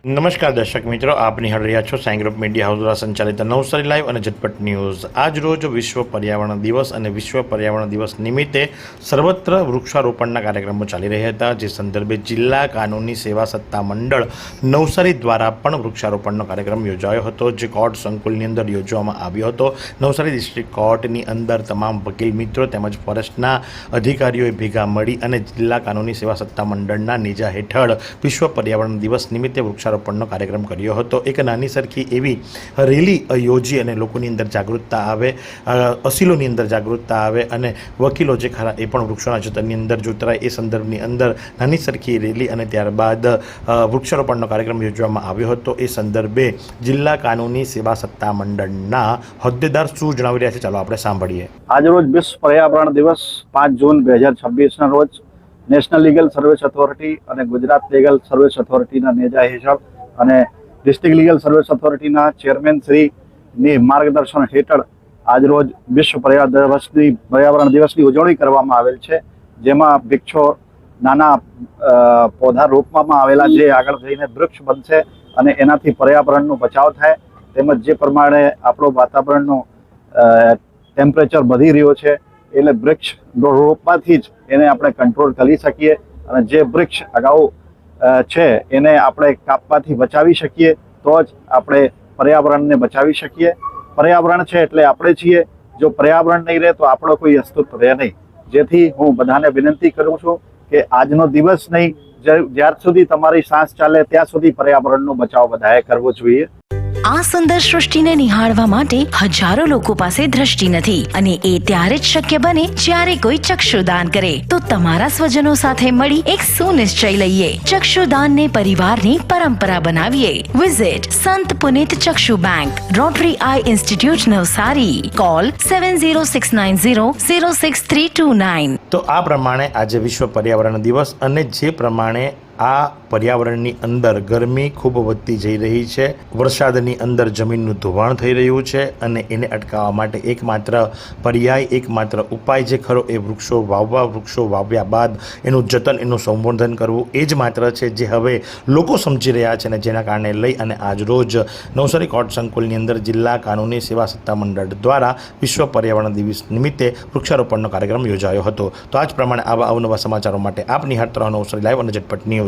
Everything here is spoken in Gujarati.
નમસ્કાર દર્શક મિત્રો, આપ નિહાળી રહ્યા છો સાઈ ગ્રુપ મીડિયા હાઉસ દ્વારા સંચાલિત નવસારી લાઈવ અને ઝટપટ ન્યૂઝ। આજ રોજ વિશ્વ પર્યાવરણ દિવસ અને વિશ્વ પર્યાવરણ દિવસ નિમિત્તે સર્વત્ર વૃક્ષારોપણના કાર્યક્રમો ચાલી રહ્યા હતા, જે સંદર્ભે જિલ્લા કાનૂની સેવા સત્તા મંડળ નવસારી દ્વારા પણ વૃક્ષારોપણનો કાર્યક્રમ યોજાયો હતો, જે કોર્ટ સંકુલની અંદર યોજવામાં આવ્યો હતો। નવસારી ડિસ્ટ્રિક્ટ કોર્ટની અંદર તમામ વકીલ મિત્રો તેમજ ફોરેસ્ટના અધિકારીઓએ ભેગા મળી અને જિલ્લા કાનૂની સેવા સત્તા મંડળના નેજા હેઠળ વિશ્વ પર્યાવરણ દિવસ નિમિત્તે વૃક્ષારોપણનો કાર્યક્રમ કર્યો હતો। એક નાની સરખી એવી રેલી યોજી અને લોકોની અંદર જાગૃતતા આવે, અસીલોની અંદર જાગૃતતા આવે અને વકીલો જે ખરા એ પણ વૃક્ષોના જતનની અંદર જોતરાય, એ સંદર્ભની અંદર નાની સરખી રેલી અને ત્યારબાદ વૃક્ષારોપણનો કાર્યક્રમ યોજવામાં આવ્યો હતો। એ સંદર્ભે જિલ્લા કાનૂની સેવા સત્તા મંડળના હોદ્દેદાર શું જણાવી રહ્યા છે, ચાલો આપણે સાંભળીએ। આજરોજ વિશ્વ પર્યાવરણ દિવસ 5 જૂન 2026ના રોજ નેશનલ લીગલ સર્વિસ ઓથોરિટી અને ગુજરાત લીગલ સર્વિસ ઓથોરિટીના નેજા હેઠળ અને ડિસ્ટ્રિક્ટ લીગલ સર્વિસ ઓથોરિટીના ચેરમેન શ્રીની માર્ગદર્શન હેઠળ આજરોજ વિશ્વ પર્યાવરણ દિવસની ઉજવણી કરવામાં આવેલ છે, જેમાં વૃક્ષો નાના પૌધા રોપવામાં આવેલા જે આગળ જઈને વૃક્ષ બનશે અને એનાથી પર્યાવરણનો બચાવ થાય, તેમજ જે પ્રમાણે આપણો વાતાવરણનો ટેમ્પરેચર વધી રહ્યો છે એટલે વૃક્ષ રોપવાથી જ એને આપણે કંટ્રોલ કરી શકીએ અને જે વૃક્ષ અગાઉ છે એને આપણે કાપવાથી બચાવી શકીએ તો જ આપણે પર્યાવરણને બચાવી શકીએ। પર્યાવરણ છે એટલે આપણે છીએ, જો પર્યાવરણ નહીં રહે તો આપણો કોઈ અસ્તિત્વ રહે નહીં। જેથી હું બધાને વિનંતી કરું છું કે આજનો દિવસ નહીં, જ્યાર સુધી તમારી શ્વાસ ચાલે ત્યાં સુધી પર્યાવરણનો બચાવ બધાએ કરવો જોઈએ। આ સુંદર સૃષ્ટિને નિહાળવા માટે હજારો લોકો પાસે દ્રષ્ટિ નથી અને એ ત્યારે જ શક્ય બને જ્યારે કોઈ ચક્ષુદાન કરે। તો તમારા સ્વજનો સાથે મળી એક સુનિશ્ચય લઈએ, ચક્ષુદાનને પરિવારની પરંપરા બનાવીએ। Visit Sant Punit Chakshu bank, rotary eye institute Navsari, call 7069006329। તો આ પ્રમાણે આજે વિશ્વ પર્યાવરણ દિવસ અને જે પ્રમાણે આ પર્યાવરણની અંદર ગરમી ખૂબ વધતી જઈ રહી છે, વરસાદની અંદર જમીનનું ધોવાણ થઈ રહ્યું છે અને એને અટકાવવા માટે એકમાત્ર પર્યાય, એકમાત્ર ઉપાય જે ખરો એ વૃક્ષો વાવવા, વૃક્ષો વાવ્યા બાદ એનું જતન, એનું સંવર્ધન કરવું એ જ માત્ર છે, જે હવે લોકો સમજી રહ્યા છે અને જેના કારણે લઈ અને આજરોજ નવસારી કોર્ટ સંકુલની અંદર જિલ્લા કાનૂની સેવા સત્તા મંડળ દ્વારા વિશ્વ પર્યાવરણ દિવસ નિમિત્તે વૃક્ષારોપણનો કાર્યક્રમ યોજાયો હતો। તો આ જ પ્રમાણે આવા અવનવા સમાચારો માટે આપ નિહાળતા રહો નવસારી લાઈવ અને ઝટપટ ન્યૂઝ।